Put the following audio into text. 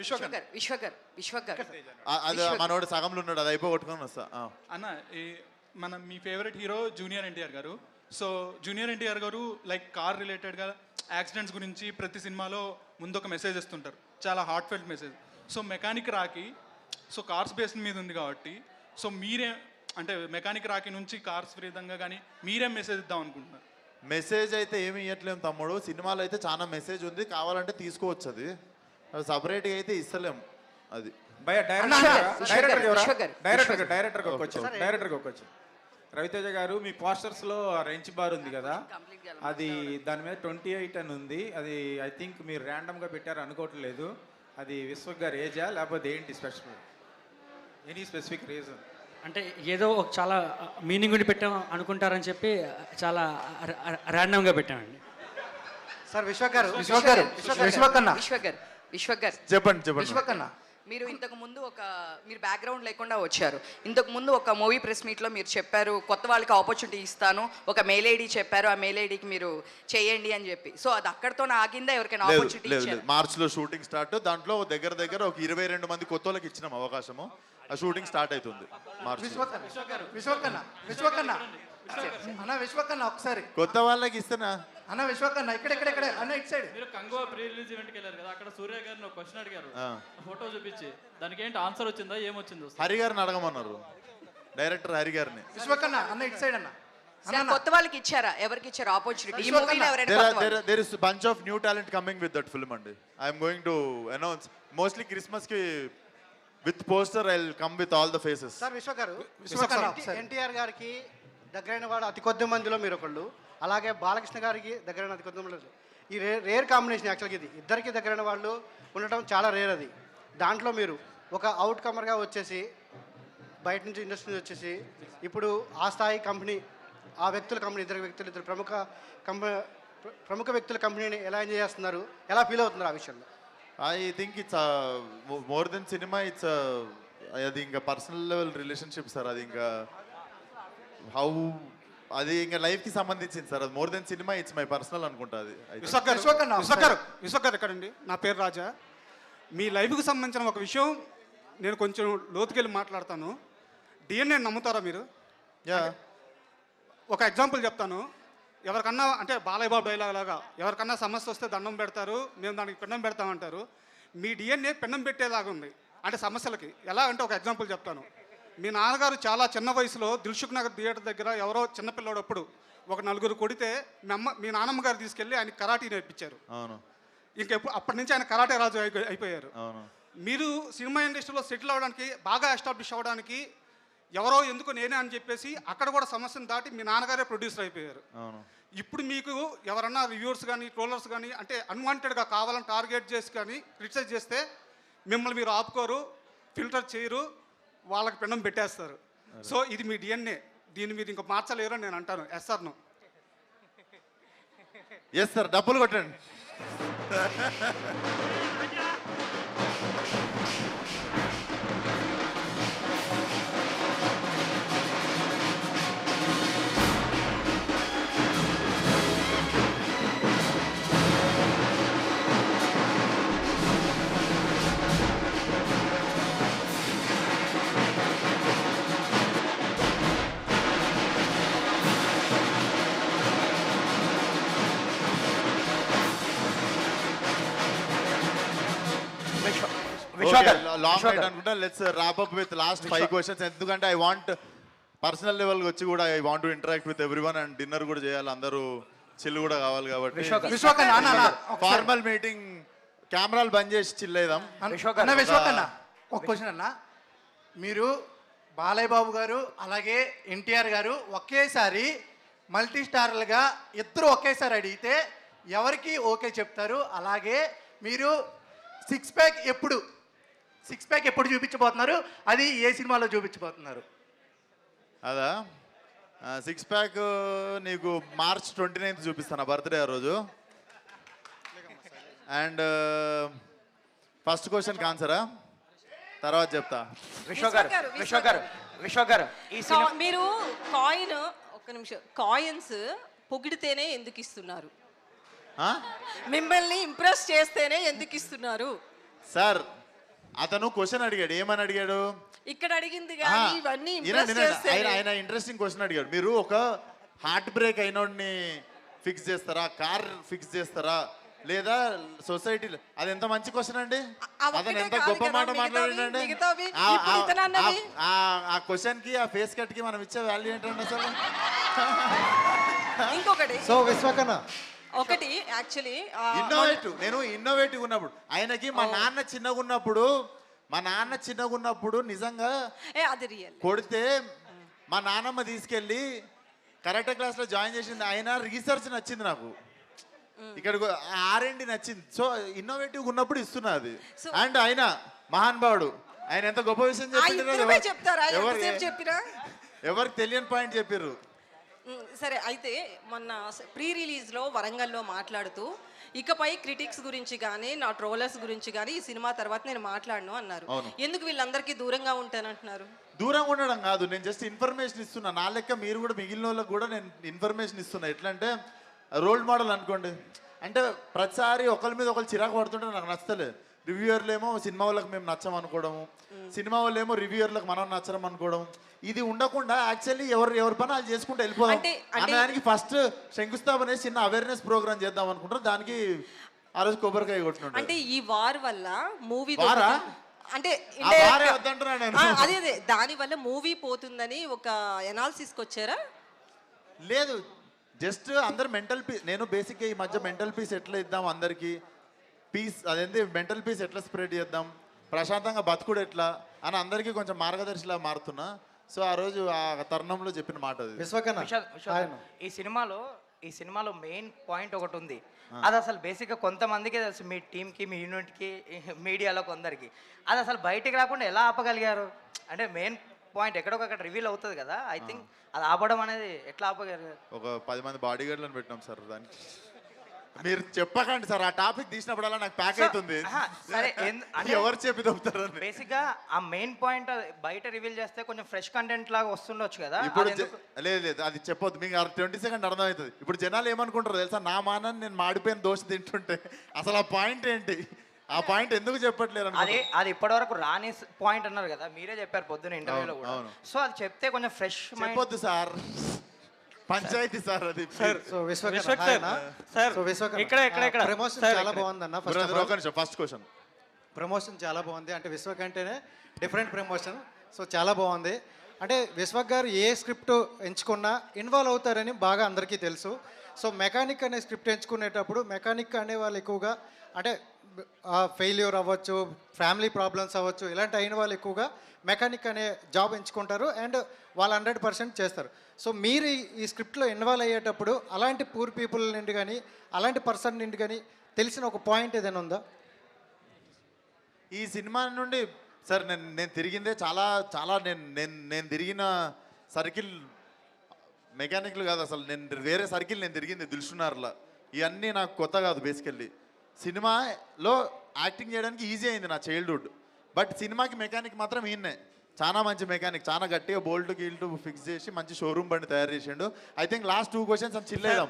విశ్వకర్ అది మనోడు సగంలో ఉన్నాడు, అది అయిపోగొట్టుకొని వస్తా. అన్న మీ ఫేవరెట్ హీరో జూనియర్ ఎన్టీఆర్ గారు. సో జూనియర్ ఎన్టీఆర్ గారు లైక్ కార్ రిలేటెడ్గా యాక్సిడెంట్స్ గురించి ప్రతి సినిమాలో ముందు ఒక మెసేజ్ ఇస్తుంటారు, చాలా heart felt message. So mechanic రాకి సో కార్స్ బేస్ మీద ఉంది కాబట్టి సో మీరే అంటే మెకానిక్ రాకి నుంచి కార్స్ విధంగా కానీ మీరేం మెసేజ్ ఇద్దాం అనుకుంటున్నారు? మెసేజ్ అయితే ఏమి ఇవ్వట్లేము తమ్ముడు, సినిమాలో అయితే చాలా మెసేజ్ ఉంది, కావాలంటే తీసుకోవచ్చు. అది సపరేట్గా అయితే ఇస్తలేం. అది డైరెక్టర్కి ఒక్కొచ్చు రవితేజ గారు, మీ పోస్టర్స్లో రెంచ్ బార్ ఉంది కదా, అది దాని మీద 28 అని ఉంది. అది ఐ థింక్ మీరు ర్యాండమ్గా పెట్టారు అనుకోవట్లేదు. అది విశ్వక్ గారు ఏజా లేకపోతే ఏంటి స్పెషల్, ఎనీ స్పెసిఫిక్ రీజన్? అంటే ఏదో ఒక చాలా మీనింగ్ ఉండి పెట్టాం అనుకుంటారని చెప్పి చాలా ర్యాండమ్గా పెట్టామండి. సార్ విశ్వక్ చెప్పండి. విశ్వకన్న, మీరు ఇంతకు ముందు మీరు బ్యాక్గ్రౌండ్ లేకుండా వచ్చారు. ఇంతకు ముందు ఒక మూవీ ప్రెస్ మీట్లో మీరు చెప్పారు, కొత్త వాళ్ళకి ఆపర్చునిటీ ఇస్తాను, ఒక మెయిల్ ఐడి చెప్పారు, ఆ మెయిల్ ఐడికి మీరు చేయండి అని చెప్పి. సో అది అక్కడితో ఆగిందా? ఎవరికైనా ఆపర్చునిటీ ఇచ్చారు? మార్చ్లో షూటింగ్ స్టార్ట్, దాంట్లో దగ్గర ఒక 22 మంది కొత్త వాళ్ళకి ఇచ్చినాం అవకాశము. ఆ షూటింగ్ స్టార్ట్ అవుతుంది మార్చ్. విశ్వకన్న ఒకసారి కొత్త వాళ్ళకి ఇస్తేనా అన్న? విశ్వకన్న ఇక్కడ అన్న ఇటు సైడ్. మీరు కంగువా ప్రీ రిలీజ్ ఈవెంట్కి వెళ్ళారు కదా, అక్కడ సూర్య గారిని ఒక క్వశ్చన్ అడిగారు, ఫోటో చూపించి దానికి ఏంటి ఆన్సర్ వచ్చిందా, ఏమొచ్చిందో? హరి గారిని అడగమన్నారు, డైరెక్టర్ హరి గారిని. విశ్వకన్న అన్న ఇటు సైడ్ అన్న. కొత్త వాళ్ళకి ఇచ్చారా? ఎవరికి ఇచ్చారు ఆపర్చునిటీ? ఈ మూవీలో ఎవరైనా there is bunch of new talent coming with that film అండి. I am going to announce mostly Christmas కి with poster I'll come with all the faces. Sir Vishwakanna, NTR గారికి దగ్గరైన వాడు అతి కొద్ది మందిలో మీరు ఒకళ్ళు, అలాగే బాలకృష్ణ గారికి దగ్గరైన అతి కొద్ది మందిలో. ఈ రేర్ కాంబినేషన్ యాక్చువల్గా. ఇది ఇద్దరికి దగ్గరైన వాళ్ళు ఉండటం చాలా రేర్. అది దాంట్లో మీరు ఒక అవుట్ కమర్గా వచ్చేసి బయట నుంచి ఇండస్ట్రీ నుంచి వచ్చేసి ఇప్పుడు ఆ స్థాయి కంపెనీ, ఆ వ్యక్తుల కంపెనీ, ఇద్దరు ప్రముఖ వ్యక్తుల కంపెనీని ఎలా ఎంజాయ్ చేస్తున్నారు, ఎలా ఫీల్ అవుతున్నారు ఆ విషయంలో? I think it's more than cinema, it's అది ఇంకా పర్సనల్ లెవెల్ రిలేషన్షిప్ సార్. అది ఇంకా అది ఇంకా లైఫ్కి సంబంధించింది సార్. అది more than cinema, it's my personal అనుకుంటా. అది విశ్వక్ గారు ఎక్కడండి? నా పేరు రాజా. మీ లైఫ్కి సంబంధించిన ఒక విషయం నేను కొంచెం లోతుకెళ్ళి మాట్లాడతాను. డిఎన్ఏ నమ్ముతారా మీరు? ఒక ఎగ్జాంపుల్ చెప్తాను. ఎవరికన్నా అంటే బాలయ్య బాబు డైలాగ్ లాగా, ఎవరికన్నా సమస్య వస్తే దండం పెడతారు, మేము దానికి పిండం పెడతామంటారు. మీ డిఎన్ఏ పిండం పెట్టేలాగా ఉంది అంటే సమస్యలకి. ఎలా అంటే ఒక ఎగ్జాంపుల్ చెప్తాను. మీ నాన్నగారు చాలా చిన్న వయసులో దిల్సుఖ్ నగర్ థియేటర్ దగ్గర ఎవరో చిన్నపిల్లడప్పుడు ఒక 4 కొడితే మీ నాన్నమ్మ గారు తీసుకెళ్ళి ఆయన కరాటీ నేర్పించారు. ఇంకెప్పుడు అప్పటి నుంచి ఆయన కరాటే రాజు అయిపోయారు. మీరు సినిమా ఇండస్ట్రీలో సెటిల్ అవ్వడానికి, బాగా ఎస్టాబ్లిష్ అవ్వడానికి ఎవరో ఎందుకు నేనే అని చెప్పేసి అక్కడ కూడా సమస్యను దాటి మీ నాన్నగారే ప్రొడ్యూసర్ అయిపోయారు. ఇప్పుడు మీకు ఎవరన్నా రివ్యూవర్స్ కానీ ట్రోలర్స్ కానీ అంటే అన్వాంటెడ్గా కావాలని టార్గెట్ చేసి కానీ క్రిటిసైజ్ చేస్తే మిమ్మల్ని మీరు ఆపుకోరు, ఫిల్టర్ చేయరు, వాళ్ళకి పిండం పెట్టేస్తారు. సో ఇది మీ డిఎన్ఏ, దీన్ని మీరు ఇంకా మార్చలేరు అని నేను అంటాను. Yes sir? No? Yes sir. డబ్బులు కొట్టండి. లాంగ్ నైట్ అనుకుంటా. Let's wrap up with last 5 questions. ఎందుకంటే ఐ వాంట్ పర్సనల్ లెవెల్కి వచ్చి కూడా I want to interact with everyone and dinner కూడా చేయాలి, అందరూ చిల్ కూడా కావాలి కాబట్టి. ఫార్మల్ మీటింగ్, కెమెరాలు బంద్ చేసి చిల్ అయిదాం. విశ్వకన్న ఒక క్వశ్చన్ అన్న. మీరు బాలయ్య బాబు గారు అలాగే ఎన్టీఆర్ గారు ఒకేసారి మల్టీ స్టార్లుగా ఇద్దరు ఒకేసారి అడిగితే ఎవరికి ఓకే చెప్తారు? అలాగే మీరు సిక్స్ ప్యాక్ ఎప్పుడు చూపించబోతున్నారు? అది ఏ సినిమాలో చూపించబోతున్నారు? అదా, 6 ప్యాక్ నీకు March 29th చూపిస్తాను, బర్త్డే ఆ రోజు. అండ్ ఫస్ట్ క్వశ్చన్కి ఆన్సరా తర్వాత చెప్తా. విశ్వక్ గారు మీరు కాయిన్స్ పొగిడితేనే ఎందుకు ఇస్తున్నారు? మిమ్మల్ని ఇంప్రెస్ చేస్తేనే ఎందుకు ఇస్తున్నారు? సార్ అతను క్వశ్చన్ అడిగాడు, ఏమని అడిగాడు? ఇక్కడ అడిగింది కానీ ఇవన్నీ impress చేస్తే ఆయన ఇంట్రెస్టింగ్ క్వశ్చన్ అడిగాడు. మీరు ఒక హార్ట్ బ్రేక్ అయినోడిని ఫిక్స్ చేస్తారా, కార్ ఫిక్స్ చేస్తారా, లేదా సొసైటీలో? అది ఎంత మంచి క్వశ్చన్ అండి, అతను ఎంత గొప్ప మాట మాట్లాడాడండి. ఆ క్వశ్చన్ కి, ఆ ఫేస్ కట్ కి మనం ఇచ్చే వాల్యూ ఏంటండి అసలు? ఇంకొకటి సో విశ్వకన్న ఒకటి యాక్చువల్లీ నేను ఇన్నోవేటివ్ ఉన్నప్పుడు, ఆయనకి మా నాన్న చిన్నగా ఉన్నప్పుడు నిజంగా అది రియల్ కొడితే మా నాన్నమ్మ తీసుకెళ్ళి కరాటే క్లాస్ లో జాయిన్ చేసింది. ఆయన రీసెర్చ్ నచ్చింది నాకు, ఇక్కడ R&D నచ్చింది. సో ఇన్నోవేటివ్ ఉన్నప్పుడు ఇస్తున్నది. అండ్ ఆయన మహానుభావుడు, ఆయన ఎంత గొప్ప విషయం చెప్తారా చెప్పినా ఎవరికి తెలియని పాయింట్ చెప్పారు. సరే, అయితే మొన్న ప్రీ రిలీజ్లో వరంగల్లో మాట్లాడుతూ ఇకపై క్రిటిక్స్ గురించి కానీ నా ట్రోలర్స్ గురించి కానీ ఈ సినిమా తర్వాత నేను మాట్లాడను అన్నారు. ఎందుకు వీళ్ళందరికీ దూరంగా ఉంటానంటున్నారు? దూరంగా ఉండడం కాదు, నేను జస్ట్ ఇన్ఫర్మేషన్ ఇస్తున్నా. నా లెక్క మీరు కూడా మిగిలిన వాళ్ళకి కూడా నేను ఇన్ఫర్మేషన్ ఇస్తున్నా. ఎట్లా అంటే రోల్ మోడల్ అనుకోండి. అంటే ప్రతిసారి ఒకరి మీద ఒకరు చిరాకు పడుతుంటే నాకు నచ్చలేదు. రివ్యూయర్లు ఏమో సినిమా వాళ్ళకి మేము నచ్చం అనుకోవడము, సినిమా వాళ్ళు ఏమో రివ్యూయర్లకు మనం నచ్చడం అనుకోవడం, ఇది ఉండకుండా యాక్చువల్లీ ఎవరి పని వాళ్ళు చేసుకుంటూ వెళ్ళిపోదాం దానికి ఫస్ట్ శంకుస్థాపన చిన్న అవేర్నెస్ ప్రోగ్రామ్ చేద్దాం అనుకుంటారు. దానికి ఆ రోజు కొబ్బరికాయ కొట్టినట్టు. అంటే ఈ వార్ వల్ల మూవీ అంటే అదే దాని వల్ల మూవీ పోతుందని ఒక ఎనాలిసిస్కి వచ్చారా? లేదు, జస్ట్ అందరు మెంటల్ పీస్. నేను బేసిక్గా ఈ మధ్య మెంటల్ పీస్ ఎట్లా ఇద్దాం అందరికి, పీస్ అదేంటి మెంటల్ పీస్ ఎట్లా స్ప్రెడ్ చేద్దాం, ప్రశాంతంగా బతుకుడు ఎట్లా అని అందరికీ కొంచెం మార్గదర్శిలా మారుతున్నా. సో ఆ రోజు ఆ తరుణంలో చెప్పిన మాట అది. విశ్వకన్న, ఈ సినిమాలో మెయిన్ పాయింట్ ఒకటి ఉంది. అది అసలు బేసిక్గా కొంతమందికే తెలుసు, మీ టీంకి, మీ యూనిట్కి, మీడియాలో కొందరికి. అది అసలు బయటికి రాకుండా ఎలా ఆపగలిగారు? అంటే మెయిన్ పాయింట్ ఎక్కడొకక్కడ రివీల్ అవుతుంది కదా. ఐ థింక్ అది ఆపడం అనేది ఎట్లా ఆపగలిగారు? ఒక 10 మంది బాడీ గార్డ్లను పెట్టినాం సార్. దానికి మీరు చెప్పకండి సార్, ఆ టాపిక్ తీసినప్పుడల్లా నాకు ప్యాక్ అవుతుంది. సరే, ఎవరు చెప్పి దొరుకుతారు? బేసిక్గా ఆ మెయిన్ పాయింట్ బయట రివీల్ చేస్తే కొంచెం ఫ్రెష్ కంటెంట్ లాగా వస్తుండొచ్చు కదా. ఇప్పుడు లేదు అది చెప్పొద్దు, మీకు 20 సెకండ్ అర్థమవుతుంది. ఇప్పుడు జనాలు ఏమనుకుంటారు తెలుసా, నా మానాన్ని నేను మాడిపోయిన దోశ తింటుంటే అసలు ఆ పాయింట్ ఏంటి, ఆ పాయింట్ ఎందుకు చెప్పట్లేదు? అది ఇప్పటివరకు రాని పాయింట్ అన్నారు కదా, మీరే చెప్పారు పొద్దున ఇంటర్వ్యూలో కూడా. సో అది చెప్తే కొంచెం ఫ్రెష్ చెప్పొద్దు సార్, పంచాయతీ సార్ అది. ప్రమోషన్ చాలా బాగుందన్న. ఫస్ట్ క్వశ్చన్, ప్రమోషన్ చాలా బాగుంది. అంటే విశ్వక్ అంటేనే డిఫరెంట్ ప్రమోషన్. సో చాలా బాగుంది. అంటే విశ్వక్ గారు ఏ స్క్రిప్ట్ ఎంచుకున్నా ఇన్వాల్వ్ అవుతారని బాగా అందరికీ తెలుసు. సో మెకానిక్ అనే స్క్రిప్ట్ ఎంచుకునేటప్పుడు మెకానిక్ అనే వాళ్ళు ఎక్కువగా అంటే ఫెయిల్యూర్ అవ్వచ్చు, ఫ్యామిలీ ప్రాబ్లమ్స్ అవ్వచ్చు, ఇలాంటి అయిన వాళ్ళు ఎక్కువగా మెకానిక్ అనే జాబ్ ఎంచుకుంటారు అండ్ వాళ్ళు 100% చేస్తారు. సో మీరు ఈ స్క్రిప్ట్లో ఇన్వాల్వ్ అయ్యేటప్పుడు అలాంటి పూర్ పీపుల్ నుండి కానీ అలాంటి పర్సన్ నుండి కానీ తెలిసిన ఒక పాయింట్ ఏదైనా ఉందా? ఈ సినిమా నుండి సార్ నేను తిరిగిందే చాలా నేను తిరిగిన సర్కిల్ మెకానిక్లు కాదు అసలు. నేను వేరే సర్కిల్ నేను తిరిగింది దిల్సునార్లా. ఇవన్నీ నాకు కొత్త కాదు. బేసికల్లీ సినిమాలో యాక్టింగ్ చేయడానికి ఈజీ అయింది నా చైల్డ్హుడ్. బట్ సినిమాకి మెకానిక్ మాత్రం ఈయన్నే. చాలా మంచి మెకానిక్, చాలా గట్టిగా బోల్ట్ గీల్ట్ ఫిక్స్ చేసి మంచి షోరూమ్ బండి తయారు చేసిండు. ఐ థింక్ లాస్ట్ 2 క్వశ్చన్స్ అని చిల్లేదాం.